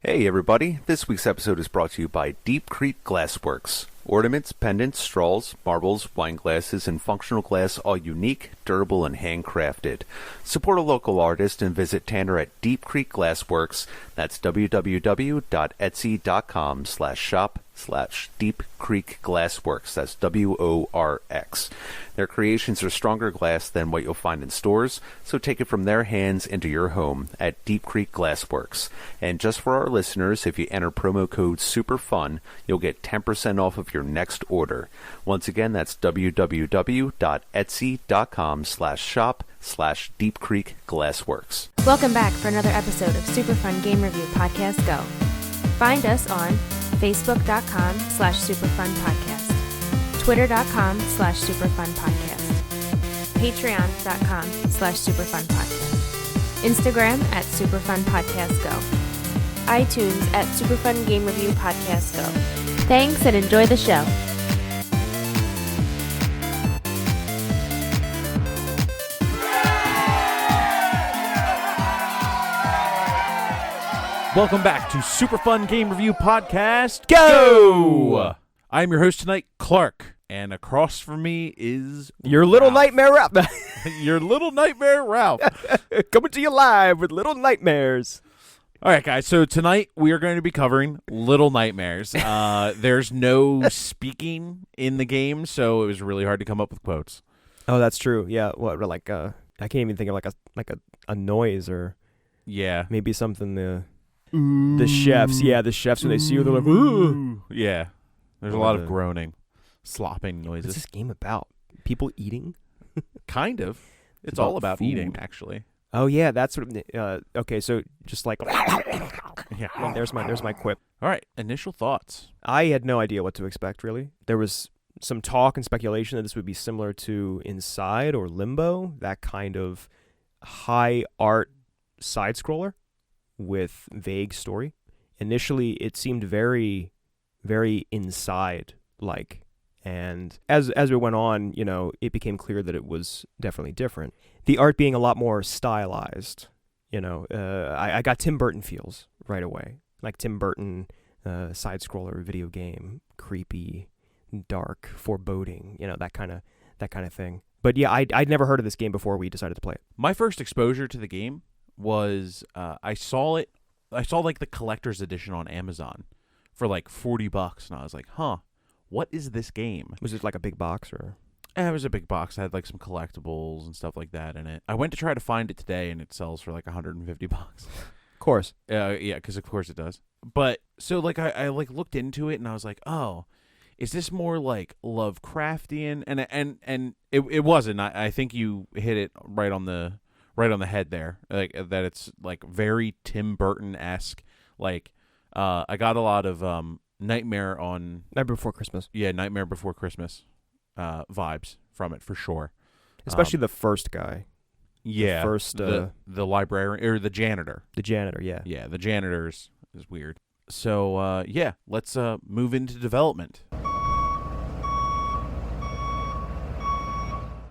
Hey everybody, this week's episode is brought to you by Deep Creek Glassworks. Ornaments, pendants, straws, marbles, wine glasses, and functional glass, all unique, durable, and handcrafted. Support a local artist and visit Tanner at Deep Creek Glassworks. That's www.etsy.com/shop/Deep Creek Glassworks. That's WORX. Their creations are stronger glass than what you'll find in stores, so take it from their hands into your home at Deep Creek Glassworks. And just for our listeners, if you enter promo code SUPERFUN, you'll get 10% off of your next order. Once again, that's www.etsy.com/shop/Deep Creek Glassworks. Welcome back for another episode of Super Fun Game Review Podcast Go. Find us on Facebook.com/SuperFunPodcast, Twitter.com/SuperFunPodcast, Patreon.com/SuperFunPodcast, Instagram at SuperFunPodcastGo, iTunes at Superfun Game Review Podcast Go. Thanks and enjoy the show. Welcome back to Super Fun Game Review Podcast Go! I'm your host tonight, Clarke, and across from me is your little Ralph. nightmare Ralph. Your little nightmare Ralph. Coming to you live with Little Nightmares. All right, guys, so tonight we are going to be covering Little Nightmares. There's no speaking in the game, so it was really hard to come up with quotes. Oh, that's true. Yeah, what like I can't even think of like a noise or maybe something the chefs, the chefs when they see you, they're like, ooh. Yeah, there's a lot of groaning, slopping noises. What's this game about? People eating? Kind of. It's all about food. eating, actually. Oh yeah, that's what. Okay, so just like, Yeah. well, there's my quip. All right, initial thoughts. I had no idea what to expect. Really, there was some talk and speculation that this would be similar to Inside or Limbo, that kind of high art side scroller with vague story. Initially, it seemed very, very Inside like. And as we went on, it became clear that it was definitely different. The art being a lot more stylized, I got Tim Burton feels right away. Like Tim Burton, side-scroller video game, creepy, dark, foreboding, that kind of thing. But yeah, I'd never heard of this game before we decided to play it. My first exposure to the game was I saw like the collector's edition on Amazon for like $40, and I was like, huh. What is this game? Was it like a big box or? It was a big box. It had like some collectibles and stuff like that in it. I went to try to find it today, and it sells for like $150. Of course. Yeah, because of course it does. But so like I like looked into it, and I was like, oh, is this more like Lovecraftian? And it wasn't. I think you hit it right on the head there. Like that, it's like very Tim Burton-esque. Like I got a lot of Nightmare Before Christmas. Yeah, Nightmare Before Christmas vibes from it for sure. Especially the first guy. Yeah. The first the librarian or the janitor. The janitor, yeah. Yeah, the janitor is weird. So let's move into development.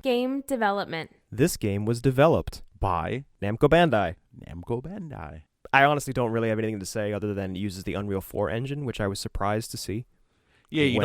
Game development. This game was developed by Namco Bandai. I honestly don't really have anything to say other than it uses the Unreal 4 engine, which I was surprised to see. Yeah, you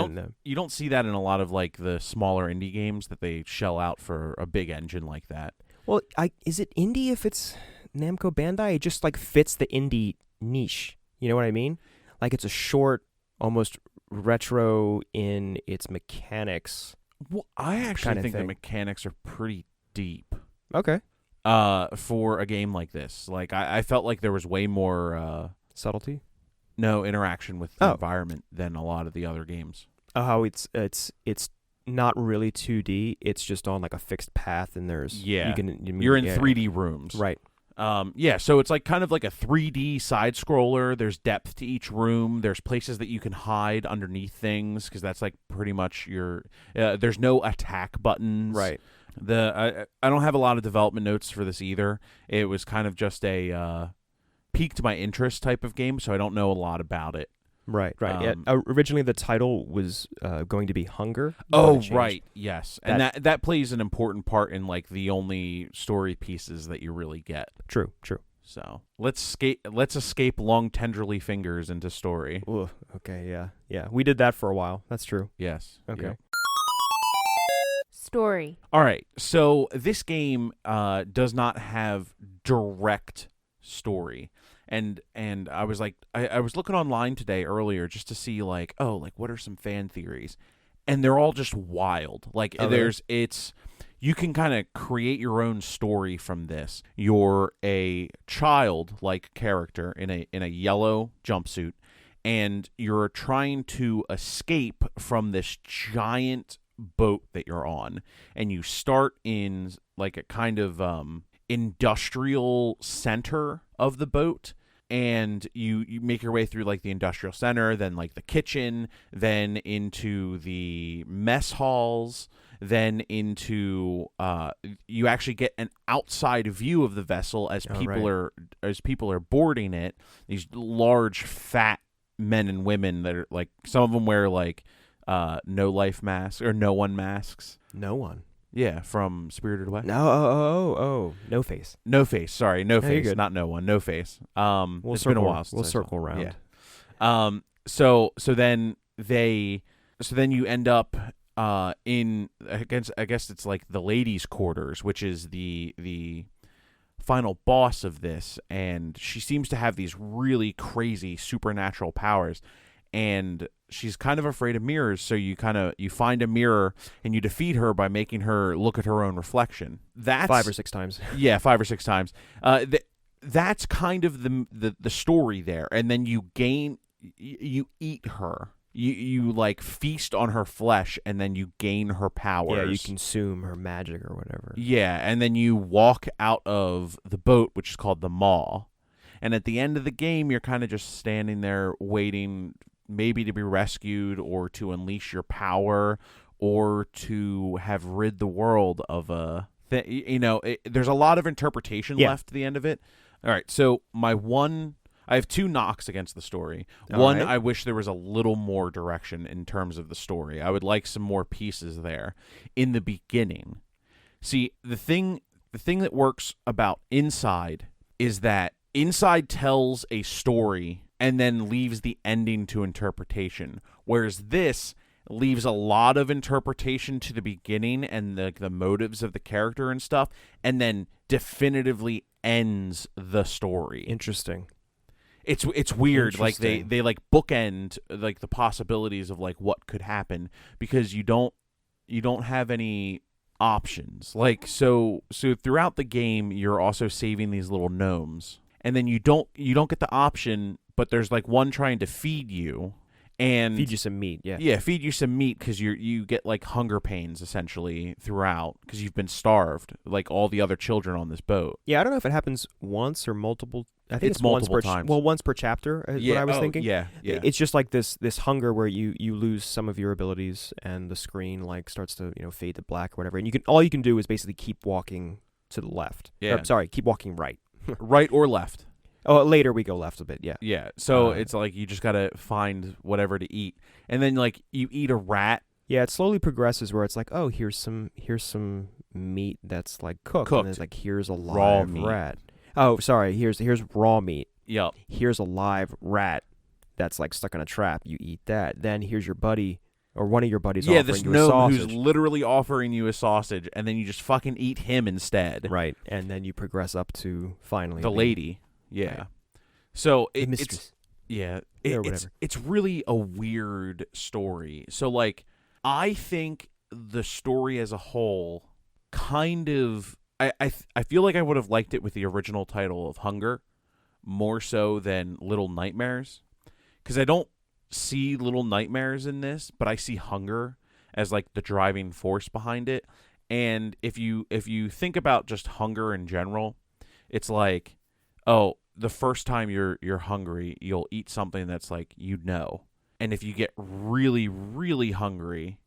don't see that in a lot of like the smaller indie games that they shell out for a big engine like that. Well, is it indie if it's Namco Bandai? It just like fits the indie niche. You know what I mean? Like it's a short, almost retro in its mechanics. Well, I actually think the mechanics are pretty deep. Okay. For a game like this. Like, I felt like there was way more... subtlety? No, interaction with the environment than a lot of the other games. Oh, how it's not really 2D. It's just on, like, a fixed path, and there's... Yeah, you're in 3D rooms. Right. So it's like kind of like a 3D side-scroller. There's depth to each room. There's places that you can hide underneath things, because that's, like, pretty much your... there's no attack buttons. Right. I don't have a lot of development notes for this either. It was kind of just a piqued my interest type of game, so I don't know a lot about it. Right. Originally, the title was going to be Hunger. Oh, right, yes. And that plays an important part in, like, the only story pieces that you really get. True. So let's escape long tenderly fingers into story. Ooh, okay, yeah. We did that for a while. That's true. Yes. Okay. Yep. Story. All right. So this game does not have direct story. And I was like, I was looking online today earlier just to see like, what are some fan theories? And they're all just wild. Like you can kind of create your own story from this. You're a child-like character in a yellow jumpsuit, and you're trying to escape from this giant boat that you're on. And you start in like a kind of industrial center of the boat, and you make your way through like the industrial center, then like the kitchen, then into the mess halls, then into you actually get an outside view of the vessel as people are boarding it. These large fat men and women that are like, some of them wear like no life masks or no one masks. No one. Yeah, from Spirited Away. No, no face. No face. Sorry, no face, good. not no one. No face. It's circle, been a while since we'll I circle saw it. around. Yeah. So then you end up in I guess it's like the ladies' quarters, which is the final boss of this, and she seems to have these really crazy supernatural powers, and she's kind of afraid of mirrors, so you find a mirror and you defeat her by making her look at her own reflection. That's 5 or 6 times. Yeah, 5 or 6 times. That's kind of the story there, and then you eat her. You like feast on her flesh, and then you gain her powers. Yeah, you consume her magic or whatever. Yeah, and then you walk out of the boat, which is called the Maw. And at the end of the game, you're kind of just standing there waiting, maybe to be rescued or to unleash your power or to have rid the world of a thing. There's a lot of interpretation left at the end of it. All right, so I have 2 knocks against the story. One, I wish there was a little more direction in terms of the story. I would like some more pieces there in the beginning. See, the thing that works about Inside is that Inside tells a story and then leaves the ending to interpretation, whereas this leaves a lot of interpretation to the beginning and the motives of the character and stuff, and then definitively ends the story. Interesting. It's weird. Like they like bookend like the possibilities of like what could happen, because you don't have any options. Like so throughout the game you're also saving these little gnomes, and then you don't get the option, but there's like one trying to feed you and feed you some meat. Yeah, feed you some meat, because you get like hunger pains essentially throughout, because you've been starved like all the other children on this boat. Yeah, I don't know if it happens once or multiple. I think it's multiple once times. Once per chapter is what I was thinking. Yeah. It's just like this hunger where you lose some of your abilities, and the screen like starts to fade to black or whatever, and all you can do is basically keep walking to the left. Yeah. Keep walking right. Right or left. Oh, later we go left a bit. Yeah. Yeah. So it's like you just gotta find whatever to eat, and then like you eat a rat. Yeah, it slowly progresses where it's like, oh, here's some meat that's like cooked. And it's like, here's a live rat. Oh, sorry. Here's raw meat. Yep. Here's a live rat that's like stuck in a trap. You eat that. Then here's your buddy or one of your buddies offering this you a gnome sausage. who's literally offering you a sausage, and then you just fucking eat him instead. Right. And then you progress up to finally the lady. Yeah. Right. So the mistress. It's really a weird story. So like I think the story as a whole kind of I feel like I would have liked it with the original title of Hunger more so than Little Nightmares, because I don't see Little Nightmares in this, but I see Hunger as like the driving force behind it. And if you think about just hunger in general, it's like, oh, the first time you're hungry, you'll eat something that's like, and if you get really, really hungry,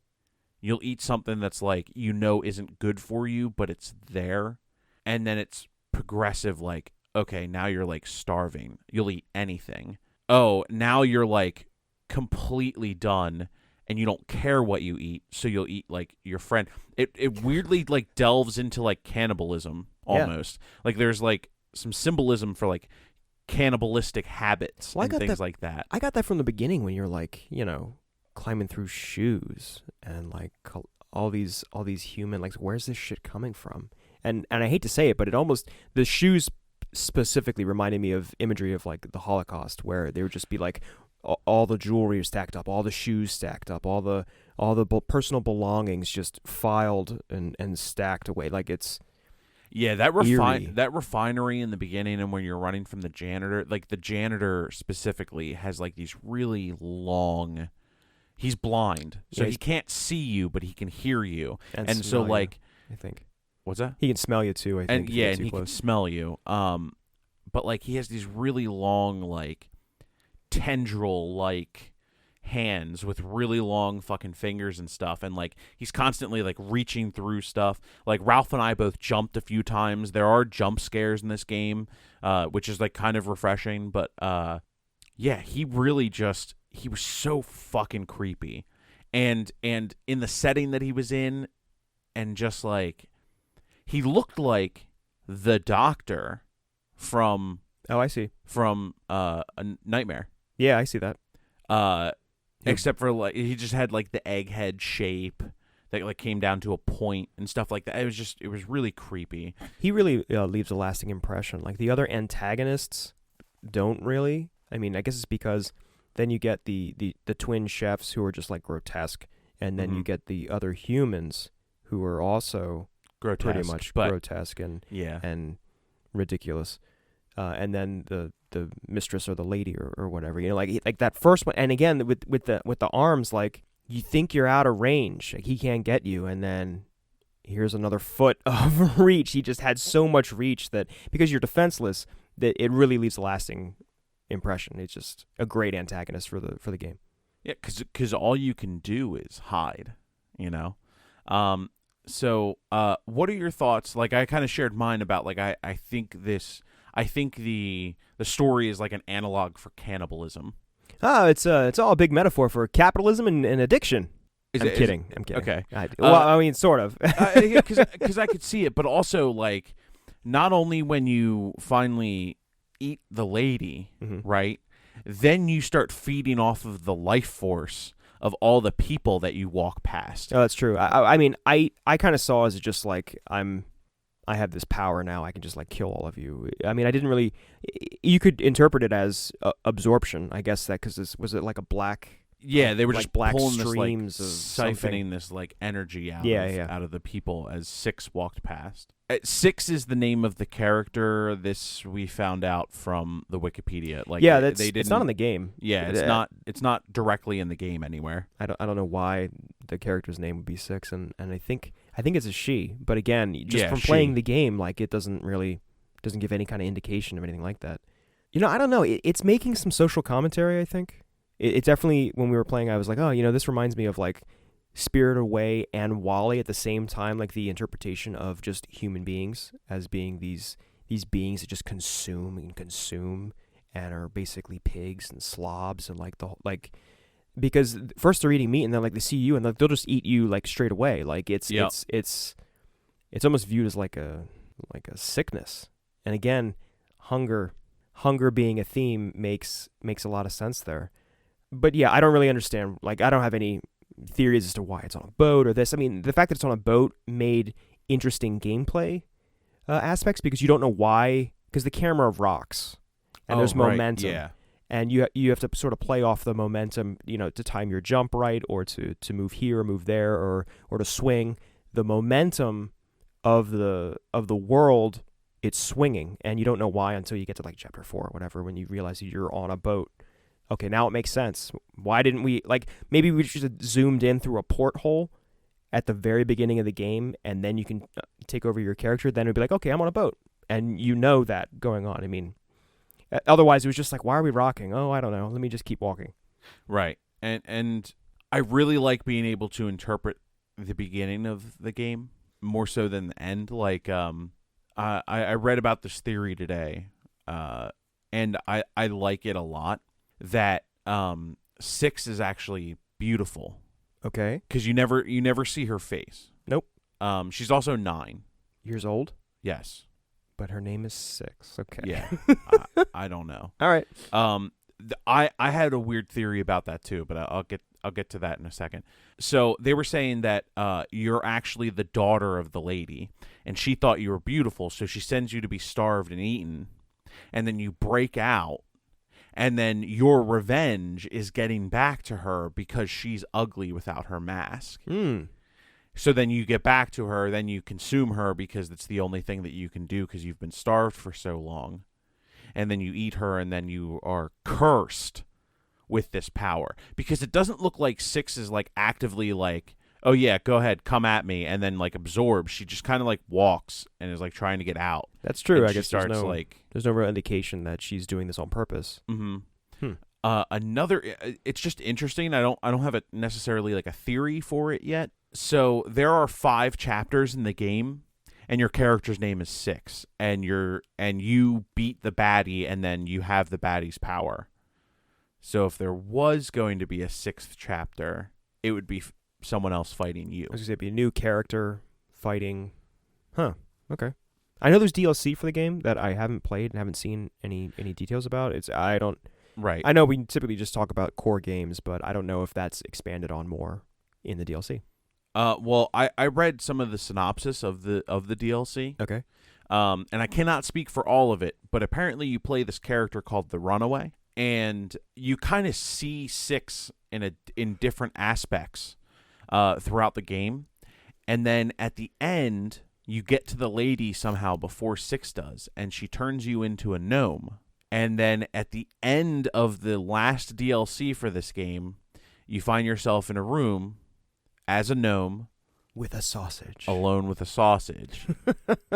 you'll eat something that's like, isn't good for you, but it's there. And then it's progressive, like, okay, now you're like starving. You'll eat anything. Oh, now you're like completely done and you don't care what you eat, so you'll eat like your friend. It weirdly like delves into like cannibalism almost. Yeah. Like there's like some symbolism for like cannibalistic habits Well, and things like that. I got that from the beginning when you're like, climbing through shoes and like all these human, like, where's this shit coming from? And I hate to say it, but the shoes specifically reminded me of imagery of like the Holocaust, where they would just be like all the jewelry stacked up, all the shoes stacked up, all the personal belongings just filed and stacked away. Like it's that eerie. that refinery in the beginning, and when you're running from the janitor, like the janitor specifically has like these really long. He's blind, so he can't see you, but he can hear you, and so like I think. What's that? He can smell you too, I think. And he can smell you. But like he has these really long, like tendril like hands with really long fucking fingers and stuff, and like he's constantly like reaching through stuff. Like Ralph and I both jumped a few times. There are jump scares in this game, which is like kind of refreshing, but he really he was so fucking creepy. And in the setting that he was in, and just like he looked like the doctor from I see. From a Nightmare. Yeah, I see that. Except for like he just had like the egghead shape that like came down to a point and stuff like that. It was really creepy. He really leaves a lasting impression. Like the other antagonists don't really. I mean, I guess it's because then you get the twin chefs who are just like grotesque, and then you get the other humans who are also grotesque, pretty much grotesque and ridiculous. And then the mistress or the lady or whatever, like that first one. And again, with the arms, like you think you're out of range, like he can't get you, and then here's another foot of reach. He just had so much reach that because you're defenseless, that it really leaves a lasting impression. It's just a great antagonist for the game. Yeah, because all you can do is hide, So, what are your thoughts? Like, I kind of shared mine about like I think the story is like an analog for cannibalism. It's all a big metaphor for capitalism and addiction. I'm kidding. Okay. I mean, sort of. Because I could see it, but also like not only when you finally eat the lady, right? Then you start feeding off of the life force of all the people that you walk past. Oh, that's true. I mean, I kind of saw as just like I have this power now. I can just like kill all of you. I mean, I didn't really. You could interpret it as absorption, I guess. That because was it like a black? Yeah, they were like just black pulling streams this, like, siphoning something. this like energy out out of the people as Six walked past. Six is the name of the character. This we found out from the Wikipedia. Like, it's not in the game. Yeah, it's not directly in the game anywhere. I don't know why the character's name would be Six, and I think it's a she. But again, just from playing the game, like it doesn't give any kind of indication of anything like that. I don't know. It's making some social commentary, I think. It definitely, when we were playing, I was like, oh, this reminds me of like Spirited Away and WALL-E at the same time, like the interpretation of just human beings as being these beings that just consume and are basically pigs and slobs and because first they're eating meat and then like they see you and they'll just eat you like straight away. Like it's almost viewed as like a sickness. And again, hunger being a theme makes a lot of sense there. But yeah, I don't really understand. Like, I don't have any theories as to why it's on a boat or this. I mean, the fact that it's on a boat made interesting gameplay aspects because you don't know why. Because the camera rocks and there's momentum. Yeah. And you have to sort of play off the momentum, to time your jump right or to move here or move there or to swing. The momentum of the world, it's swinging, and you don't know why until you get to like chapter 4 or whatever when you realize you're on a boat. Okay, now it makes sense. Why didn't we, maybe we should have zoomed in through a porthole at the very beginning of the game, and then you can take over your character. Then it'd be like, okay, I'm on a boat. And that going on. I mean, otherwise it was just like, why are we rocking? Oh, I don't know. Let me just keep walking. Right. And I really like being able to interpret the beginning of the game more so than the end. Like, I read about this theory today, and I like it a lot. That 6 is actually beautiful. Okay. Because you never see her face. Nope. She's also 9 years old. Yes. But her name is Six. Okay. Yeah, I don't know. All right. I had a weird theory about that too, but I'll get to that in a second. So they were saying that you're actually the daughter of the lady, and she thought you were beautiful, so she sends you to be starved and eaten, and then you break out, and then your revenge is getting back to her because she's ugly without her mask. So then you get back to her, then you consume her because it's the only thing that you can do because you've been starved for so long. And then you eat her, and then you are cursed with this power. Because it doesn't look like Six is like actively like, oh yeah, go ahead, come at me, and then like absorbs. She just kind of like walks and is like trying to get out. That's true. And I she guess starts there's no real indication that she's doing this on purpose. Another, it's just interesting. I don't have necessarily like a theory for it yet. So there are 5 chapters in the game, and your character's name is Six, and you beat the baddie, and then you have the baddie's power. So if there was going to be a 6th chapter, it would be someone else fighting you. I was going to say, it'd be a new character fighting. Huh. Okay. I know there's DLC for the game that I haven't played and haven't seen any details about. Right. I know we typically just talk about core games, but I don't know if that's expanded on more in the DLC. Well, I read some of the synopsis of the DLC. Okay. And I cannot speak for all of it, but apparently you play this character called the Runaway, and you kind of see Six in different aspects throughout the game, and then at the end you get to the lady somehow before Six does, and she turns you into a gnome. And then at the end of the last DLC for this game, you find yourself in a room as a gnome with a sausage, alone with a sausage,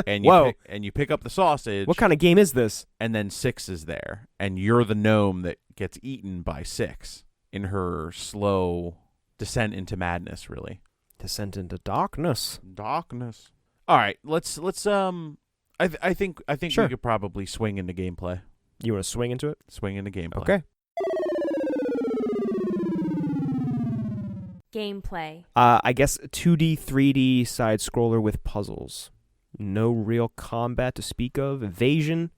and you pick up the sausage. What kind of game is this? And then Six is there, and you're the gnome that gets eaten by Six in her slow descent into madness. Really, descent into darkness. Darkness. All right, let's. I think Sure. we could probably swing into gameplay. You want to swing into it? Swing into gameplay. Okay. Gameplay. I guess 2D, 3D side scroller with puzzles. No real combat to speak of. Evasion,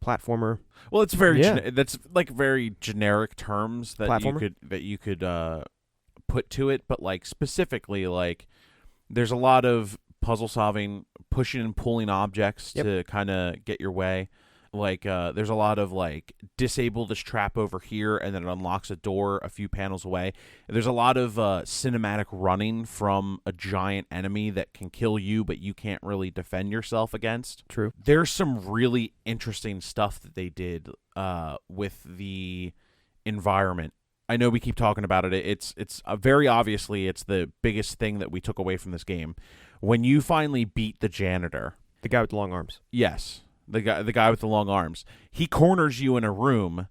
platformer. Well, it's very Yeah. that's like very generic terms that Platformer? you could put to it, but like specifically, like there's a lot of puzzle solving, pushing and pulling objects to kind of get your way. Like there's a lot of like disable this trap over here, and then it unlocks a door a few panels away. There's a lot of cinematic running from a giant enemy that can kill you, but you can't really defend yourself against. True. There's some really interesting stuff that they did with the environment. I know we keep talking about it. It's very obviously it's the biggest thing that we took away from this game. When you finally beat the janitor, The guy with the long arms. yes. The guy with the long arms. He corners you in a room,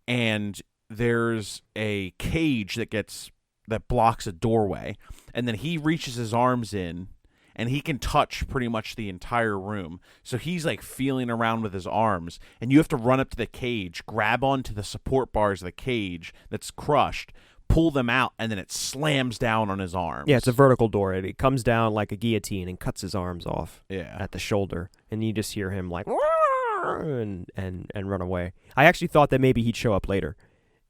and there's a cage that blocks a doorway, and then he reaches his arms in, and he can touch pretty much the entire room. So he's like feeling around with his arms, and you have to run up to the cage, grab onto the support bars of the cage that's crushed, pull them out, and then it slams down on his arms. Yeah, it's a vertical door. It comes down like a guillotine and cuts his arms off Yeah. at the shoulder, and you just hear him like and run away. I actually thought that maybe he'd show up later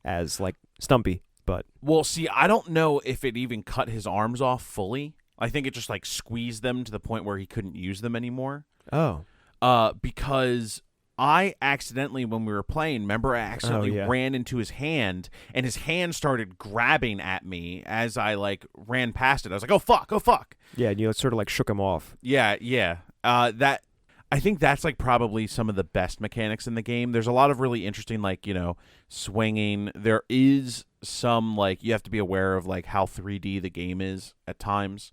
as like Stumpy, but Well, see, I don't know if it even cut his arms off fully. I think it just like squeezed them to the point where he couldn't use them anymore. oh, Because I accidentally, when we were playing, remember I accidentally ran into his hand, and his hand started grabbing at me as I like ran past it. I was like, "Oh fuck! Oh fuck!" yeah, and you sort of like shook him off. Yeah. That I think that's like probably some of the best mechanics in the game. There's a lot of really interesting, like, you know, swinging. There is some like you have to be aware of like how 3D the game is at times.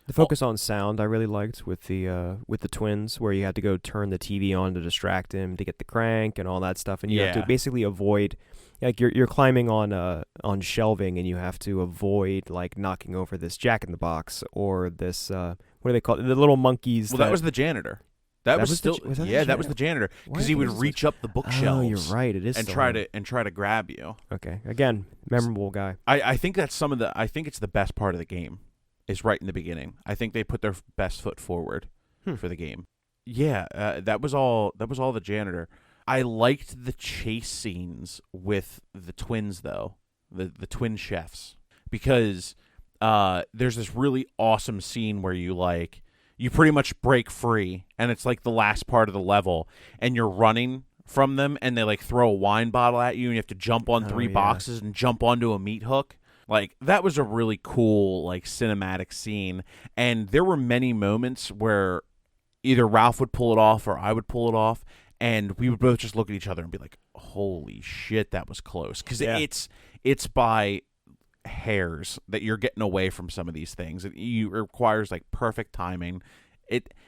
The focus on sound I really liked with the twins, where you had to go turn the TV on to distract him to get the crank and all that stuff, and you have to basically avoid, like you're climbing on shelving, and you have to avoid like knocking over this Jack in the Box or this what do they call it? The little monkeys. Well, that was the janitor. That was still was that the that was the janitor because he would reach up the bookshelves. Oh, you're right. It is and still try to grab you. Okay, again, memorable guy. I think that's I think it's the best part of the game is right in the beginning. I think they put their best foot forward for the game. Yeah, that was all the janitor. I liked the chase scenes with the twins though, the twin chefs, because there's this really awesome scene where you pretty much break free, and it's like the last part of the level, and you're running from them, and they like throw a wine bottle at you, and you have to jump on three boxes and jump onto a meat hook. Like, that was a really cool, like, cinematic scene, and there were many moments where either Ralph would pull it off or I would pull it off, and we would both just look at each other and be like, holy shit, that was close. Because it's by hairs that you're getting away from some of these things. It requires, like, perfect timing.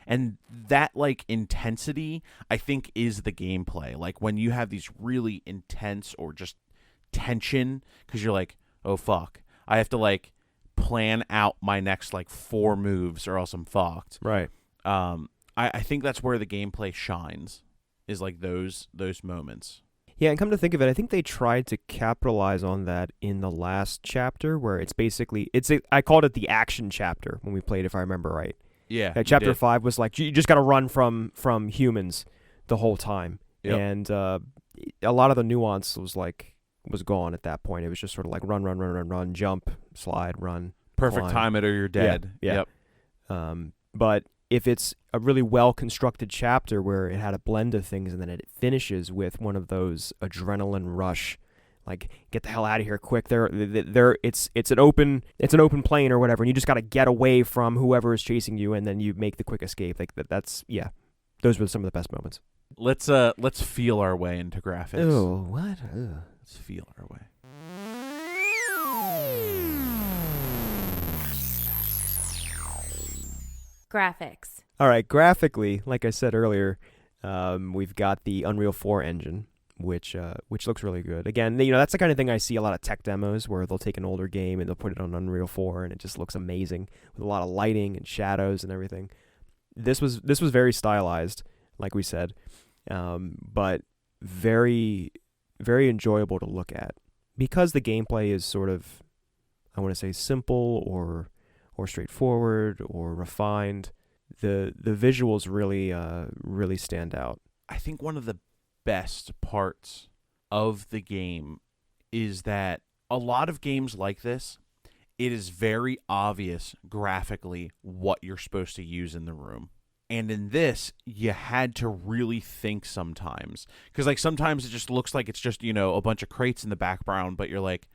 And that, like, intensity, I think, is the gameplay. Like, when you have these really intense or just tension, because you're like, oh, fuck, I have to, like, plan out my next, like, 4 moves or else I'm fucked. Right. I think that's where the gameplay shines, is, like, those moments. Yeah, and come to think of it, I think they tried to capitalize on that in the last chapter, where it's basically, I called it the action chapter when we played, if I remember right. Yeah. Chapter 5 was like, you just got to run from humans the whole time. Yep. And a lot of the nuance was gone at that point. It was just sort of like run, jump, slide, run. Perfect climb. time it or you're dead. Yeah. Yep. But if it's a really well-constructed chapter where it had a blend of things and then it finishes with one of those adrenaline rush, like, get the hell out of here quick. It's an open plane or whatever, and you just got to get away from whoever is chasing you, and then you make the quick escape. Like those were some of the best moments. Let's feel our way into graphics. Oh, what? Ugh. Let's feel our way. Graphics. All right, graphically, like I said earlier, we've got the Unreal 4 engine, which looks really good. Again, that's the kind of thing I see a lot of tech demos where they'll take an older game and they'll put it on Unreal 4, and it just looks amazing with a lot of lighting and shadows and everything. This was very stylized, like we said, but very, very enjoyable to look at because the gameplay is sort of, I want to say, simple or straightforward or refined. The visuals really stand out. I think one of the best parts of the game is that a lot of games like this, it is very obvious graphically what you're supposed to use in the room. And in this, you had to really think sometimes. Because, like, sometimes it just looks like it's just, a bunch of crates in the background, but you're like,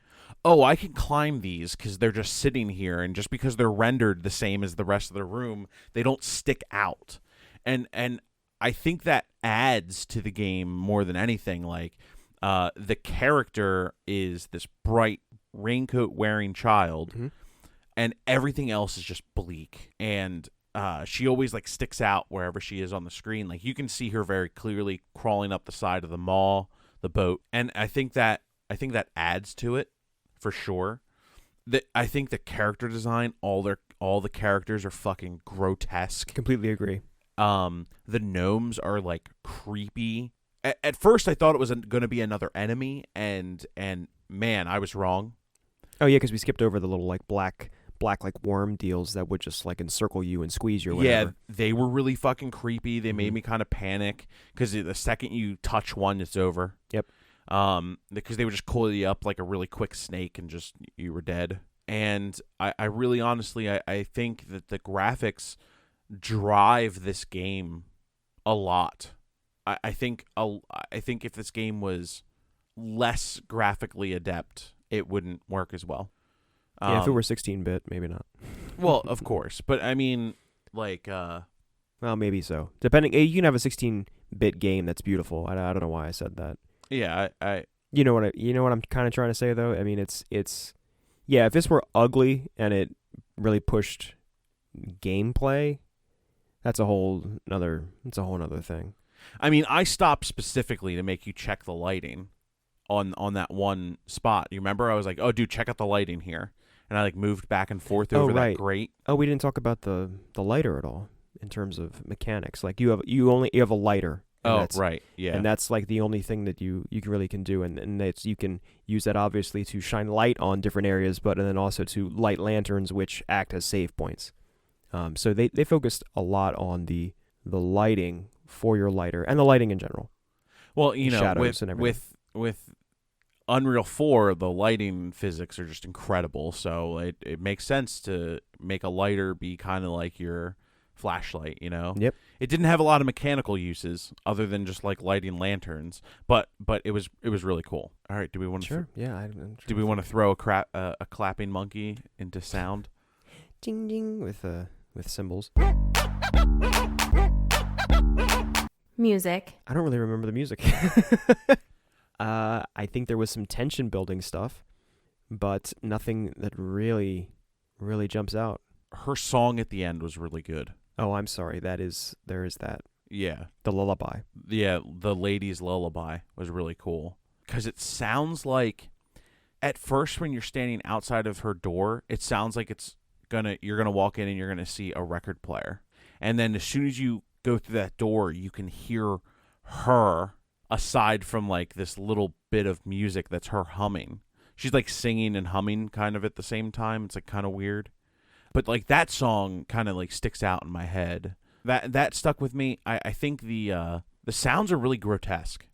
oh, I can climb these because they're just sitting here. And just because they're rendered the same as the rest of the room, they don't stick out. And I think that adds to the game more than anything. Like, the character is this bright raincoat-wearing child, and everything else is just bleak. And she always, like, sticks out wherever she is on the screen. Like, you can see her very clearly crawling up the side of the mall, the boat. And I think that adds to it for sure. I think the character design, all the characters are fucking grotesque. Completely agree. The gnomes are, like, creepy. At first, I thought it was going to be another enemy, and man, I was wrong. Oh yeah, because we skipped over the little, like, black like worm deals that would just, like, encircle you and squeeze you or whatever. Yeah, they were really fucking creepy. They made me kind of panic because the second you touch one, it's over. Yep. Because they would just coil you up like a really quick snake and just you were dead. And I really honestly I think that the graphics drive this game a lot. I think if this game was less graphically adept, it wouldn't work as well. Yeah, if it were 16-bit, maybe not. Well, of course, but I mean, like, well, maybe so. Depending, you can have a 16-bit game that's beautiful. I don't know why I said that. Yeah, I you know what I'm kind of trying to say though. I mean, it's yeah. If this were ugly and it really pushed gameplay, that's a whole nother thing. I mean, I stopped specifically to make you check the lighting on that one spot. You remember? I was like, "Oh, dude, check out the lighting here," and I, like, moved back and forth over that grate. Oh, we didn't talk about the lighter at all in terms of mechanics. Like, you have a lighter. Oh, right, yeah. And that's, like, the only thing that you really can do, and it's, you can use that obviously to shine light on different areas, and then also to light lanterns, which act as save points. So they focused a lot on the the lighting for your lighter and the lighting in general. Well, you know, shadows and everything. with Unreal 4, the lighting physics are just incredible. So it makes sense to make a lighter be kind of like your flashlight, you know? Yep. It didn't have a lot of mechanical uses other than just like lighting lanterns, but it was really cool. All right, do we want to Sure. I'm do we want to throw a clapping monkey into sound? ding ding with cymbals. Music. I don't really remember the music. I think there was some tension building stuff, but nothing that really jumps out. Her song at the end was really good. Oh, I'm sorry. There is that. Yeah. The lullaby. Yeah, the lady's lullaby was really cool because it sounds like at first when you're standing outside of her door, it sounds like you're gonna walk in and you're gonna see a record player, and then as soon as you go through that door, you can hear her aside from like this little bit of music that's her humming. She's like singing and humming kind of at the same time. It's like kind of weird. But like that song kind of like sticks out in my head. That stuck with me. I think the sounds are really grotesque.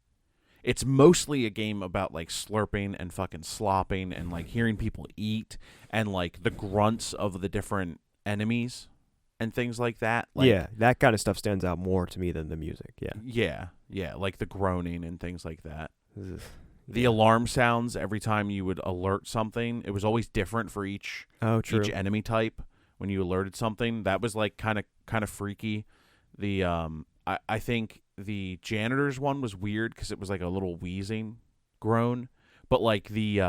It's mostly a game about like slurping and fucking slopping and like hearing people eat and like the grunts of the different enemies and things like that. Like, yeah, that kind of stuff stands out more to me than the music. Yeah, like the groaning and things like that. Ugh. The alarm sounds every time you would alert something. It was always different for each enemy type when you alerted something. That was like kind of freaky. The I think the janitor's one was weird because it was like a little wheezing groan. But like the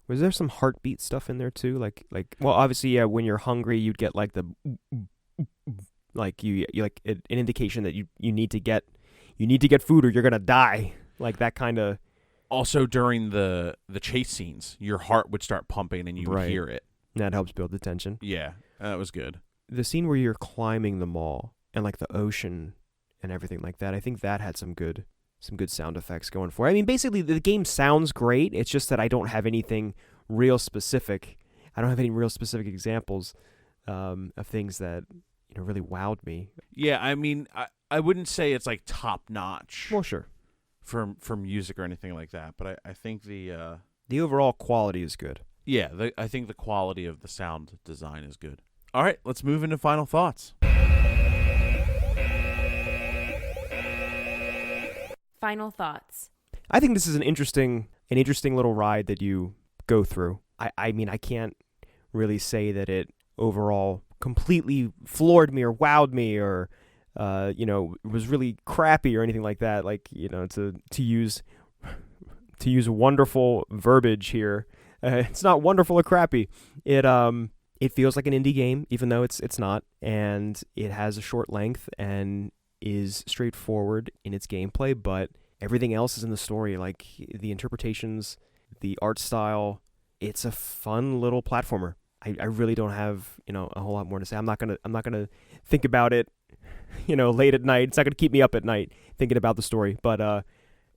was there some heartbeat stuff in there too? Like well, obviously, yeah. When you're hungry, you'd get like the like you like an indication that you need to get food or you're gonna die. Like that kind of. Also, during the chase scenes, your heart would start pumping and you would hear it. That helps build the tension. Yeah, that was good. The scene where you're climbing the mall and like the ocean and everything like that, I think that had some good sound effects going for it. I mean, basically, the game sounds great. It's just that I don't have anything real specific. I don't have any real specific examples of things that really wowed me. Yeah, I mean, I wouldn't say it's like top notch. Well, sure. For music or anything like that, but I think the overall quality is good. Yeah, I think the quality of the sound design is good. All right, let's move into final thoughts. Final thoughts. I think this is an interesting little ride that you go through. I mean, I can't really say that it overall completely floored me or wowed me or was really crappy or anything like that. Like, to use wonderful verbiage here. It's not wonderful or crappy. It feels like an indie game, even though it's not, and it has a short length and is straightforward in its gameplay, but everything else is in the story, like the interpretations, the art style. It's a fun little platformer. I really don't have, a whole lot more to say. I'm not gonna think about it, late at night. It's not gonna keep me up at night thinking about the story. But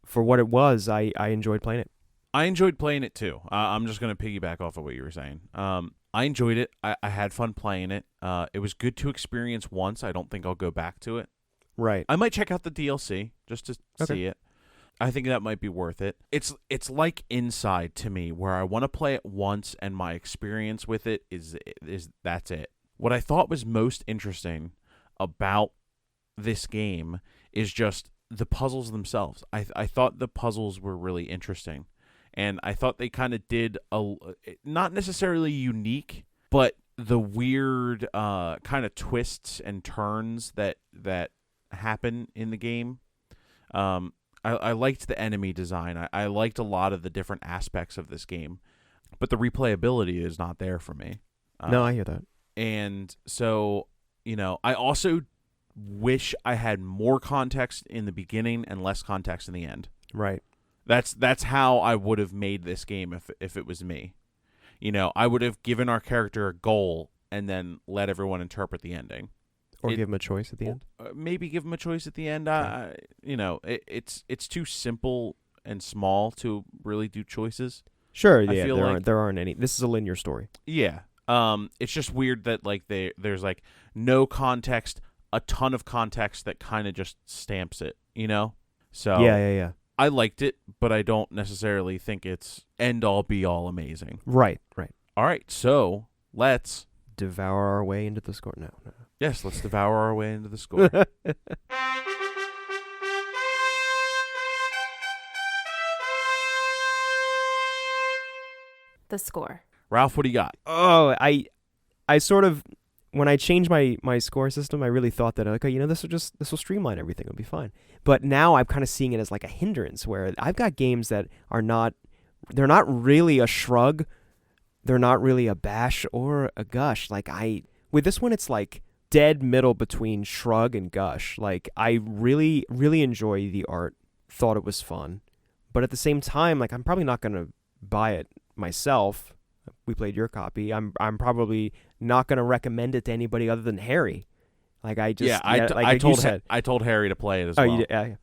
for what it was, I enjoyed playing it. I enjoyed playing it too. I'm just gonna piggyback off of what you were saying. I enjoyed it. I had fun playing it. It was good to experience once. I don't think I'll go back to it. Right. I might check out the DLC just to see it. I think that might be worth it. It's like Inside to me, where I want to play it once and my experience with it is that's it. What I thought was most interesting about this game is just the puzzles themselves. I thought the puzzles were really interesting. And I thought they kind of did not necessarily unique, but the weird kind of twists and turns that happen in the game. I liked the enemy design. I liked a lot of the different aspects of this game, but the replayability is not there for me. No, I hear that. And so, I also wish I had more context in the beginning and less context in the end. Right. That's how I would have made this game if it was me. I would have given our character a goal and then let everyone interpret the ending. Or give them a choice at the end. Maybe give them a choice at the end. Okay. It's too simple and small to really do choices. Sure, yeah. There aren't any. This is a linear story. Yeah. It's just weird that like there's like no context a ton of context that kind of just stamps it, you know? So Yeah. I liked it, but I don't necessarily think it's end-all, be-all amazing. Right. All right, so let's... Devour our way into the score. No. Yes, let's devour our way into the score. The score. Ralph, what do you got? Oh, I sort of, when I changed my score system, I really thought that, okay, this will streamline everything. It'll be fine. But now I'm kind of seeing it as like a hindrance, where I've got games that they're not really a shrug, they're not really a bash or a gush. With this one, it's like dead middle between shrug and gush. Like, I really, really enjoy the art, thought it was fun, but at the same time, like, I'm probably not going to buy it myself. We played your copy. I'm probably not going to recommend it to anybody other than Harry. Like, I told Harry to play it as well. You did?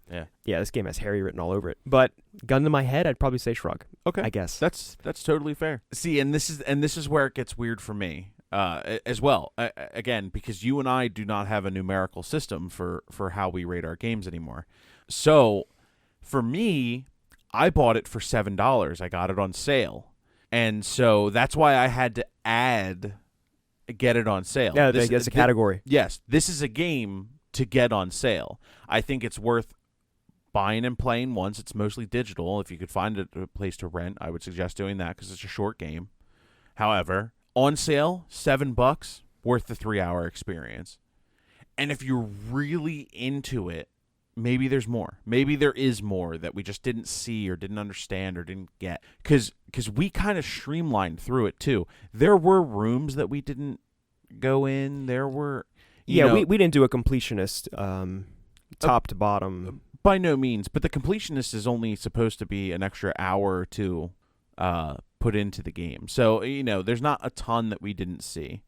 Yeah. This game has Harry written all over it. But gun to my head, I'd probably say shrug. Okay, I guess that's totally fair. See, and this is where it gets weird for me as well. Again, because you and I do not have a numerical system for how we rate our games anymore. So for me, I bought it for $7. I got it on sale. And so that's why I had to get it on sale. Yeah, that's a category. Yes, this is a game to get on sale. I think it's worth buying and playing once. It's mostly digital. If you could find a place to rent, I would suggest doing that because it's a short game. However, on sale, $7, worth the 3-hour experience. And if you're really into it, maybe there's more. Maybe there is more that we just didn't see or didn't understand or didn't get. Because we kind of streamlined through it, too. There were rooms that we didn't go in. There were... we didn't do a completionist top to bottom. By no means. But the completionist is only supposed to be an extra hour or two put into the game. So, there's not a ton that we didn't see.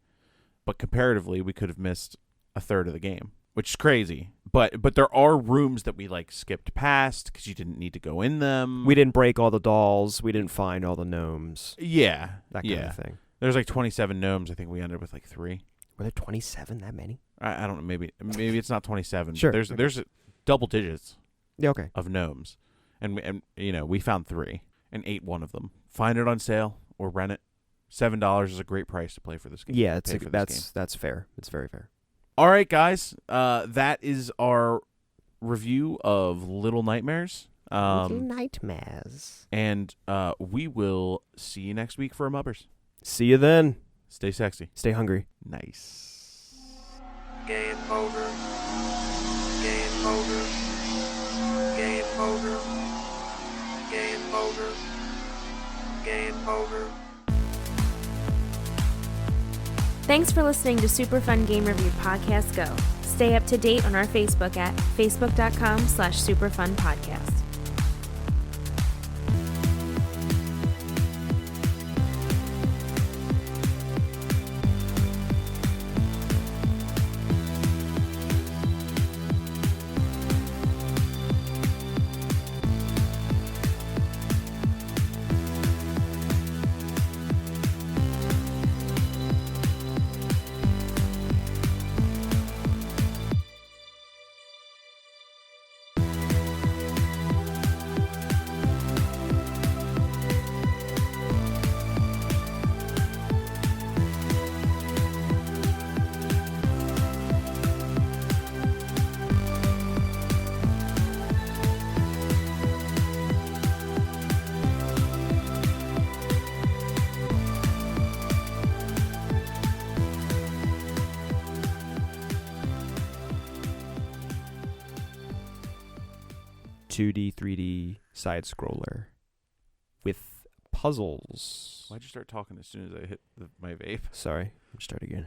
But comparatively, we could have missed a third of the game, which is crazy. But there are rooms that we skipped past because you didn't need to go in them. We didn't break all the dolls. We didn't find all the gnomes. Yeah. That kind of thing. There's 27 gnomes. I think we ended up with 3. Were there 27? That many? I don't know. Maybe it's not 27. Sure. But there's double digits. Yeah, okay. Of gnomes. And we found 3 and ate one of them. Find it on sale or rent it. $7 is a great price to play for this game. Yeah, that's fair. It's very fair. All right, guys. That is our review of Little Nightmares. Little Nightmares. And we will see you next week for Mubbers. See you then. Stay sexy. Stay hungry. Nice. Game over. Game over. Game over. Game over. Game over. Thanks for listening to Super Fun Game Review Podcast Go. Stay up to date on our Facebook at facebook.com/superfunpodcast. .2D, 3D side scroller with puzzles. Why'd you start talking as soon as I hit my vape? Sorry, start again.